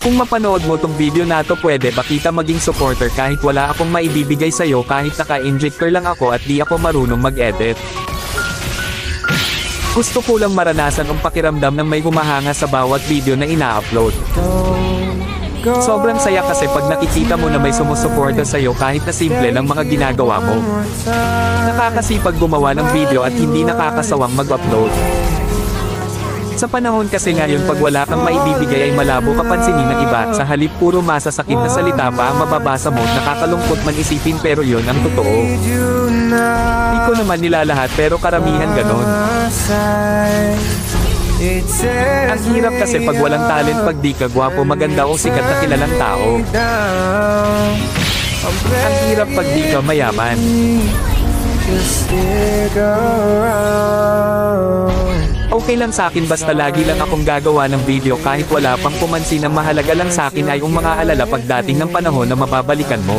Kung mapanood mo tong video na to, pwede ba kita maging supporter kahit wala akong maibibigay sa'yo, kahit naka-injector lang ako at di ako marunong mag-edit. Gusto ko lang maranasan ang pakiramdam ng may humahanga sa bawat video na ina-upload. Sobrang saya kasi pag nakikita mo na may sumusuporta sa'yo kahit na simple lang mga ginagawa mo. Nakakasipag gumawa ng video at hindi nakakasawang mag-upload. Sa panahon kasi ngayon, pag wala kang maibibigay ay malabo kapansinin ng iba, at sa halip puro masasakit na salita pa ang mababasa mo at nakakalungkot man isipin, pero yon ang totoo. Di ko naman nilalahat pero karamihan ganon. Ang hirap kasi pag walang talent, pag di ka gwapo, maganda o sikat na kilalang tao. Ang hirap pag di ka mayaman. Okay lang sa akin basta lagi lang akong gagawa ng video kahit wala pang pumansin. Ang mahalaga lang sa akin ay yung mga alala pagdating ng panahon na mababalikan mo.